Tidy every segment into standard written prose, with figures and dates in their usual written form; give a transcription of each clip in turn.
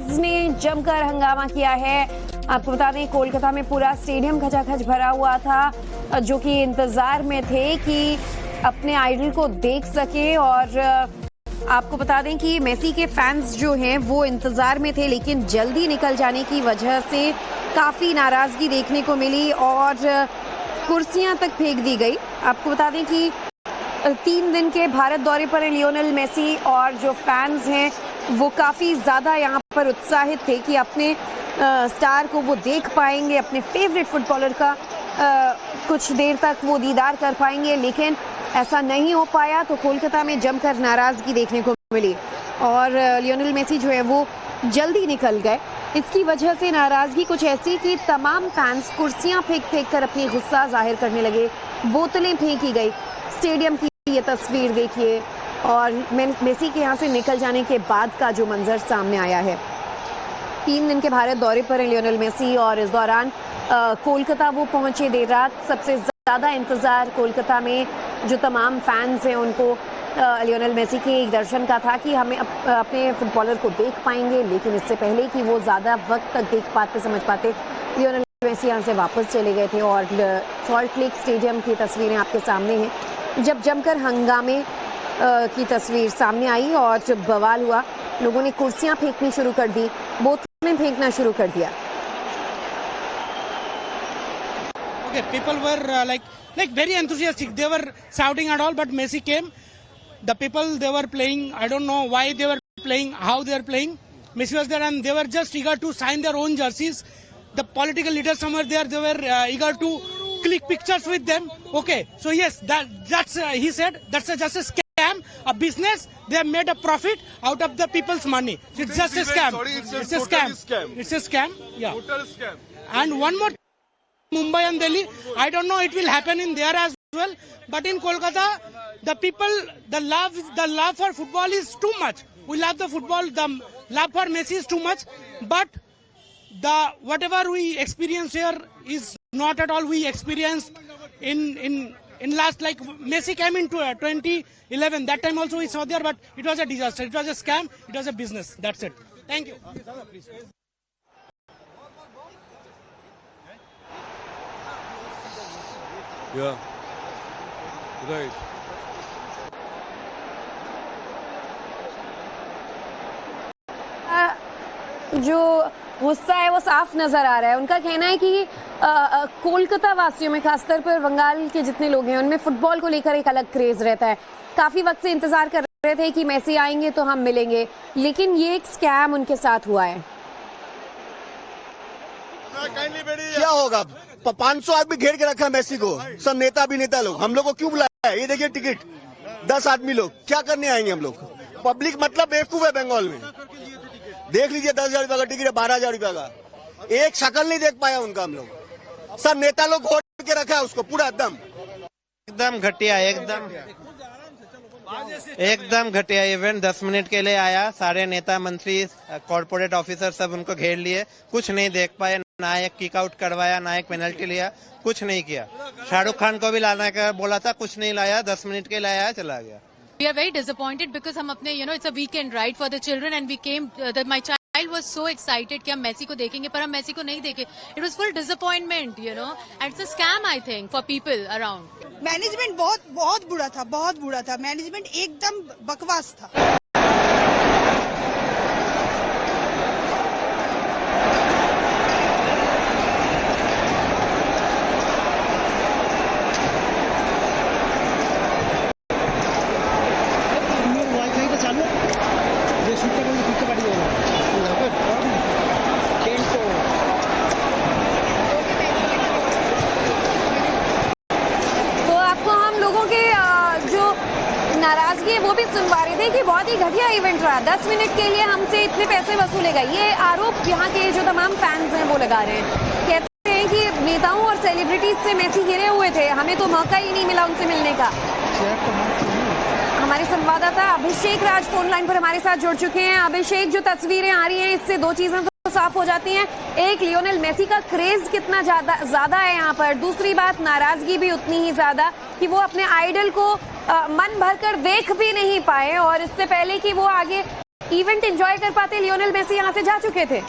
Fans ने जमकर हंगामा किया है। आपको बता दें कोलकाता में पूरा स्टेडियम खचाखच भरा हुआ था, जो कि इंतजार में थे कि अपने आइडल को देख सके। और आपको बता दें कि मेसी के फैंस जो हैं वो इंतजार में थे, लेकिन जल्दी निकल जाने की वजह से काफी नाराजगी देखने को मिली और कुर्सियां तक फेंक दी गई। आपको बता दें कि 3 दिन के भारत दौरे पर लियोनेल मेसी और जो फैंस हैं वो काफी ज्यादा यहाँ पर उत्साहित थे कि अपने स्टार को वो देख पाएंगे, अपने फेवरेट फुटबॉलर का कुछ देर तक वो दीदार कर पाएंगे, लेकिन ऐसा नहीं हो पाया। तो कोलकाता में जमकर नाराजगी देखने को मिली और लियोनेल मेसी जो है वो जल्दी निकल गए। इसकी वजह से नाराजगी कुछ ऐसी कि तमाम फैंस कुर्सियां फेंक कर अपनी गुस्सा जाहिर करने लगे, बोतलें फेंकी गई। स्टेडियम की ये तस्वीर देखिए और मेसी के यहाँ से निकल जाने के बाद का जो मंजर सामने आया है। 3 दिन के भारत दौरे पर लियोनेल मेसी और इस दौरान कोलकाता वो पहुंचे देर रात। सबसे ज्यादा इंतजार कोलकाता में जो तमाम फैंस हैं उनको लियोनेल मेसी के एक दर्शन का था कि हमें अपने फुटबॉलर को देख पाएंगे, लेकिन इससे पहले कि वो ज्यादा वक्त तक देख पाते समझ पाते लियोनेल मेसी यहाँ से वापस चले गए थे। और सॉल्ट लेक स्टेडियम की तस्वीरें आपके सामने हैं, जब जमकर हंगामे की तस्वीर सामने आई और जब बवाल हुआ, लोगों ने कुर्सियां फेंकनी शुरू कर दी, बोतलें फेंकना शुरू कर दिया। Okay, people were like very enthusiastic. They were shouting and all, but Messi came. The people, they were playing. I don't know why they were playing, how they were playing. Messi was there, and they were just eager to sign their own jerseys. The political leaders somewhere there, they were eager to click pictures with them. Okay, so yes, that's he said that's just a scam, a business. They have made a profit out of the people's money. It's just a scam. It's a scam. It's a scam. Yeah. Total scam. And one more. Mumbai and Delhi, I don't know it will happen in there as well, but in Kolkata, the people, the love for football is too much. We love the football, the love for Messi is too much, but whatever we experience here is not at all we experienced in last, like Messi came into 2011. That time also we saw there, but it was a disaster. It was a scam. It was a business. That's it. Thank you. Yeah. Right. जो गुस्सा है वो साफ नजर आ रहा है। उनका कहना है कि कोलकाता वासियों में, खासतौर पर बंगाल के जितने लोग हैं, उनमें फुटबॉल को लेकर एक अलग क्रेज रहता है। काफी वक्त से इंतजार कर रहे थे कि मेसी आएंगे तो हम मिलेंगे, लेकिन ये एक स्कैम उनके साथ हुआ है। क्या होगा? 500 आदमी घेर के रखा मेसी को, सब नेता अभिनेता लोग। हम लोग को क्यों बुलाया है? ये देखिए टिकट 10 आदमी लोग, क्या करने आएंगे हम लोग? पब्लिक मतलब बेवकूफ है बंगाल में। देख लीजिए 10,000 रुपया का टिकट है, 12,000 रुपया का। एक शक्ल नहीं देख पाया उनका हम लोग। सब नेता लोग घोट के रखा है उसको पूरा एकदम घटिया, एकदम घटिया इवेंट। 10 मिनट के लिए आया, सारे नेता मंत्री कॉर्पोरेट ऑफिसर सब उनको घेर लिए, कुछ नहीं देख पाए। ना एक किक आउट करवाया, ना एक पेनल्टी लिया, कुछ नहीं किया। शाहरुख खान को भी लाने का बोला था, कुछ नहीं लाया। 10 मिनट के लिए आया, चला गया। We are very disappointed because हम अपने it's a weekend right for the children and we came that my child was so excited कि हम मेसी को देखेंगे, पर हम मेसी को नहीं देखे। It was full disappointment, and it's a scam I think for people around. Management बहुत बुरा था, बहुत बुरा था। मैनेजमेंट एकदम बकवास था। नाराजगी है वो भी सुनवा रहे थे कि बहुत ही घटिया इवेंट रहा, 10 मिनट के लिए हमसे इतने पैसे वसूले गए। ये आरोप यहाँ के जो तमाम फैंस हैं वो लगा रहे हैं। कहते हैं कि नेताओं और सेलिब्रिटीज से मेसी घिरे हुए थे, हमें तो मौका ही नहीं मिला उनसे मिलने का। हमारे संवाददाता अभिषेक राज फोन लाइन पर हमारे साथ जुड़ चुके हैं। अभिषेक, जो तस्वीरें आ रही हैं इससे 2 चीजें तो साफ हो जाती हैं। एक, लियोनेल मेसी का क्रेज कितना ज्यादा है यहाँ पर। दूसरी बात, नाराजगी भी उतनी ही ज्यादा कि वो अपने आइडल को मन भरकर देख भी नहीं पाए और इससे पहले कि वो आगे इवेंट एंजॉय कर पाते। लियोनेल मेसी यहाँ से जा चुके थे।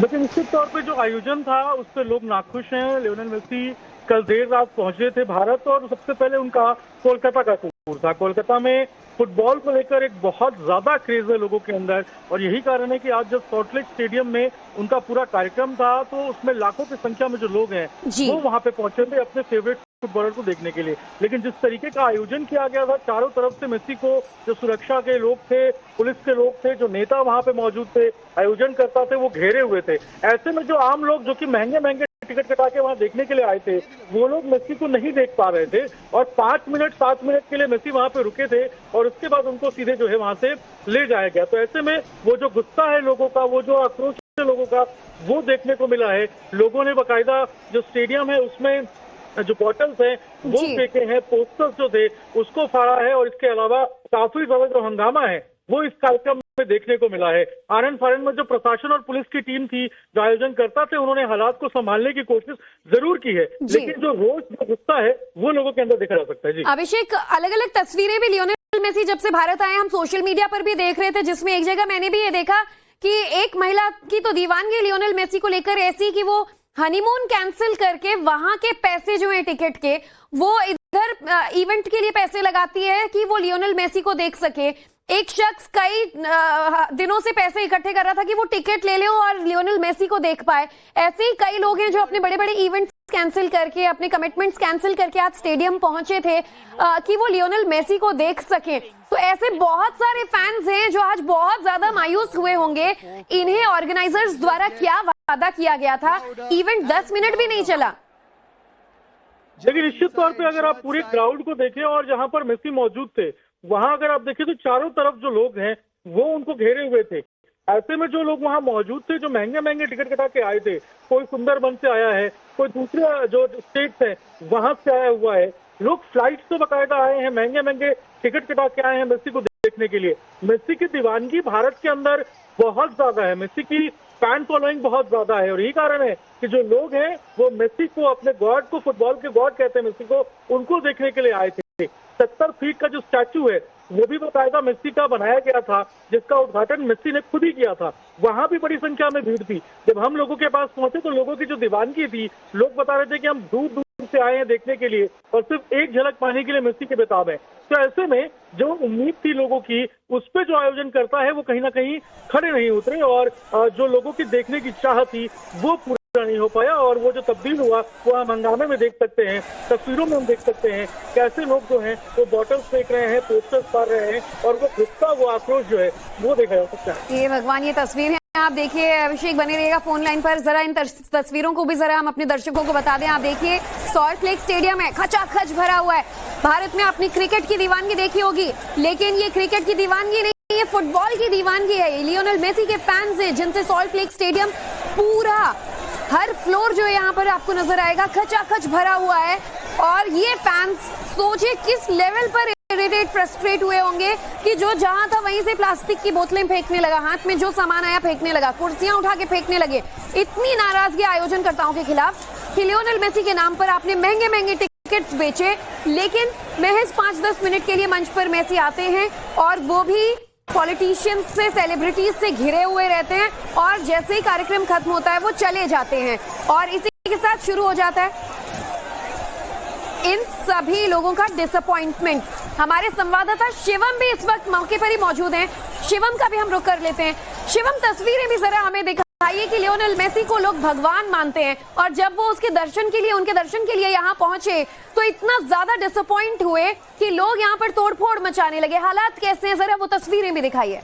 लेकिन निश्चित तौर पे जो आयोजन था उससे लोग नाखुश हैं। लियोनेल मेसी कल देर रात पहुंचे थे भारत और सबसे पहले उनका कोलकाता का टूर था। कोलकाता में फुटबॉल को लेकर एक बहुत ज्यादा क्रेज है लोगों के अंदर और यही कारण है कि आज जब सॉल्ट लेक स्टेडियम में उनका पूरा कार्यक्रम था तो उसमें लाखों की संख्या में जो लोग हैं वो वहां पे पहुंचे थे अपने फेवरेट फुटबॉलर को देखने के लिए। लेकिन जिस तरीके का आयोजन किया गया था, चारों तरफ से मेसी को जो सुरक्षा के लोग थे, पुलिस के लोग थे, जो नेता वहां पे मौजूद थे, आयोजन करता थे, वो घेरे हुए थे। ऐसे में जो आम लोग जो कि महंगे महंगे टिकट कटा के वहां देखने के लिए आए थे वो लोग मेसी को नहीं देख पा रहे थे और 5 मिनट 7 मिनट के लिए मेसी वहां पे रुके थे और उसके बाद उनको सीधे जो है वहां से ले जाया गया। तो ऐसे में वो जो गुस्सा है लोगों का, वो जो आक्रोश है लोगों का, वो देखने को मिला है। लोगों ने बाकायदा जो स्टेडियम है उसमें जो बॉटल्स हैं वो फेंके हैं, पोस्टर्स जो थे उसको फाड़ा है और इसके अलावा काफी ज्यादा जो हंगामा है वो इस कार्यक्रम में देखने को मिला है। आनंद फानंद में जो प्रशासन और पुलिस की टीम थी, जो आयोजन करता थे, उन्होंने हालात को संभालने की कोशिश जरूर की है, लेकिन जो रोष जो गुस्सा है वो लोगों के अंदर देखा जा सकता है। जी अभिषेक, अलग अलग तस्वीरें भी लियोनेल मेसी जब से भारत आए हम सोशल मीडिया पर भी देख रहे थे, जिसमें एक जगह मैंने भी ये देखा कि एक महिला की तो दीवानगी लियोनेल मेसी को लेकर ऐसी कि वो हनीमून कैंसिल करके वहां के पैसे जो है टिकट के वो इधर इवेंट के लिए पैसे लगाती है कि वो लियोनेल मेसी को देख सके। एक शख्स कई दिनों से पैसे इकट्ठे कर रहा था कि वो टिकट ले ले और लियोनेल मेसी को देख पाए। ऐसे ही कई लोग हैं जो अपने बड़े बड़े इवेंट्स कैंसिल करके, अपने कमिटमेंट्स कैंसिल करके आज स्टेडियम पहुंचे थे कि वो लियोनेल मेसी को देख सके। तो ऐसे बहुत सारे फैंस हैं जो आज बहुत ज्यादा मायूस हुए होंगे। इन्हें ऑर्गेनाइजर्स द्वारा क्या वादा किया गया था, इवेंट 10 मिनट भी नहीं चला। लेकिन निश्चित तौर पे अगर आप पूरे क्राउड को देखें और जहां पर मेसी मौजूद थे वहां अगर आप देखें तो चारों तरफ जो लोग हैं वो उनको घेरे हुए थे। ऐसे में जो लोग वहां मौजूद थे, जो महंगे महंगे टिकट कटा के आए थे, कोई सुंदरबन से आया है, कोई दूसरे जो स्टेट्स है वहां से आया हुआ है, लोग फ्लाइट से बकायदा आए हैं, महंगे महंगे टिकट कटा के आए हैं मेसी को देखने के लिए। मेसी की दीवानगी भारत के अंदर बहुत ज्यादा है, मेसी की फैन फॉलोइंग बहुत ज्यादा है और यही कारण है कि जो लोग हैं वो मेसी को, अपने गॉड को, फुटबॉल के गॉड कहते हैं मेसी को, उनको देखने के लिए आए थे। 70 फीट का जो स्टैचू है वो भी बाकायदा मेसी का बनाया गया था, जिसका उद्घाटन मेसी ने खुद ही किया था। वहां भी बड़ी संख्या में भीड़ थी। जब हम लोगों के पास पहुंचे तो लोगों की जो दीवानगी थी, लोग बता रहे थे कि हम दूर दूर से आए हैं देखने के लिए और सिर्फ एक झलक पाने के लिए मेसी के बेताब है। तो ऐसे में जो उम्मीद थी लोगों की, उस पे जो आयोजन करता है वो कहीं ना कहीं खड़े नहीं उतरे और जो लोगों की देखने की चाह थी वो पूरा नहीं हो पाया। और वो जो तब्दील हुआ वो हम हंगामे में देख सकते हैं, तस्वीरों में हम देख सकते हैं कैसे लोग जो हैं वो बॉटल्स फेंक रहे हैं, पोस्टर्स फाड़ रहे हैं और वो गुस्सा, वो आक्रोश जो है वो देखा जा सकता है। ये भगवान, ये तस्वीर है, आप देखिए। अभिषेक बने रहिएगा फोन लाइन पर, जरा इन तस्वीरों को भी जरा हम अपने दर्शकों को बता दें। आप देखिए सॉल्ट लेक स्टेडियम है, खचाखच भरा हुआ है। भारत में अपनी क्रिकेट की दीवानगी देखी होगी, लेकिन ये क्रिकेट की दीवानगी नहीं, ये फुटबॉल की दीवानगी है। ये लियोनेल मेसी के फैंस हैं जिनसे सॉल्ट लेक स्टेडियम पूरा, हर फ्लोर जो है यहाँ पर आपको नजर आएगा खचाखच भरा हुआ है। और ये फैंस सोचिए किस लेवल पर इरिटेट, फ्रस्ट्रेट हुए होंगे कि जो जहां था वहीं से प्लास्टिक की बोतलें फेंकने लगा, हाथ में जो सामान आया फेंकने लगा, कुर्सियां उठा के फेंकने लगे। इतनी नाराजगी आयोजनकर्ताओं के खिलाफ कि लियोनेल मेसी के नाम पर आपने महंगे महंगे टिकट्स बेचे, लेकिन महज 5-10 मिनट के लिए मंच पर मेसी आते हैं और वो भी पॉलिटिशियंस से, सेलिब्रिटीज से घिरे हुए रहते हैं और जैसे ही कार्यक्रम खत्म होता है वो चले जाते हैं। और इसी के साथ शुरू हो जाता है इन सभी लोगों का डिसअपॉइंटमेंट। हमारे संवाददाता शिवम भी इस वक्त मौके पर ही मौजूद हैं, शिवम का भी हम रुख कर लेते हैं। शिवम, तस्वीरें भी जरा हमें दिखाइए कि लियोनेल मेसी को लोग भगवान मानते हैं और जब वो उसके दर्शन के लिए, उनके दर्शन के लिए यहाँ पहुंचे तो इतना ज्यादा डिसअपॉइंट हुए कि लोग यहाँ पर तोड़फोड़ मचाने लगे। हालात कैसे हैं, जरा वो तस्वीरें भी दिखाइए।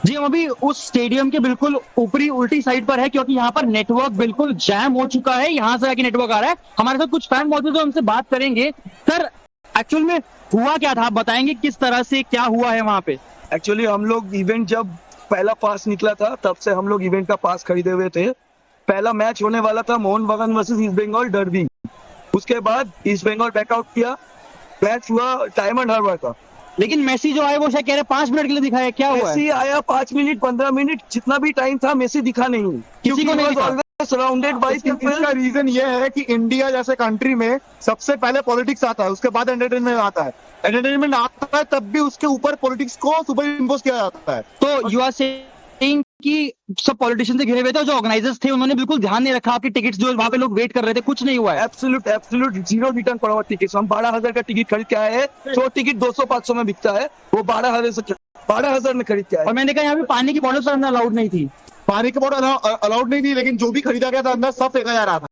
जी, हम अभी उस स्टेडियम के बिल्कुल ऊपरी उल्टी साइड पर है क्योंकि यहाँ पर नेटवर्क बिल्कुल जैम हो चुका है। यहाँ से आके नेटवर्क आ रहा है। हमारे साथ कुछ फैन मौजूद है, उनसे बात करेंगे। सर, एक्चुअल में हुआ क्या था, आप बताएंगे किस तरह से क्या हुआ है वहाँ पे? एक्चुअली हम लोग इवेंट जब पहला पास निकला था तब से हम लोग इवेंट का पास खरीदे हुए थे। पहला मैच होने वाला था मोहन बागान वर्सेस ईस्ट बंगाल डर्बी। उसके बाद ईस्ट बंगाल बैकआउट किया, मैच हुआ डायमंड हार्बर का। लेकिन मेसी जो आए वो शायद कह रहे 5 मिनट के लिए दिखाया, क्या हुआ? मेसी आया 5 मिनट 15 मिनट, जितना भी टाइम था मेसी दिखा नहीं, किसी को नहीं दिखा। Surrounded by people. इसका रीजन ये है कि इंडिया जैसे कंट्री में सबसे पहले पॉलिटिक्स आता है, उसके बाद एंटरटेनमेंट आता है। एंटरटेनमेंट आता है तब भी उसके ऊपर पॉलिटिक्स को सुपर इम्पोज किया जाता है। तो यू आर सेइंग कि सब पॉलिटिशियन से घिरे हुए थे, जो ऑर्गेनाइजर्स थे उन्होंने बिल्कुल ध्यान नहीं रखा आपकी टिकट्स जो वहां पे लोग वेट कर रहे थे, कुछ नहीं हुआ है। एब्सोल्यूट जीरो रिटर्न पड़ा हुआ टिकट। हम 12,000 का टिकट खरीद के आए हैं, जो टिकट 200-500 में बिकता है वो 12,000 में खरीद के आए। और मैंने देखा यहाँ पे पानी की बॉटल्स अंदर अलाउड नहीं थी। पानी की बोतल अलाउड नहीं थी, लेकिन जो भी खरीदा गया था अंदर सब फेंका जा रहा था।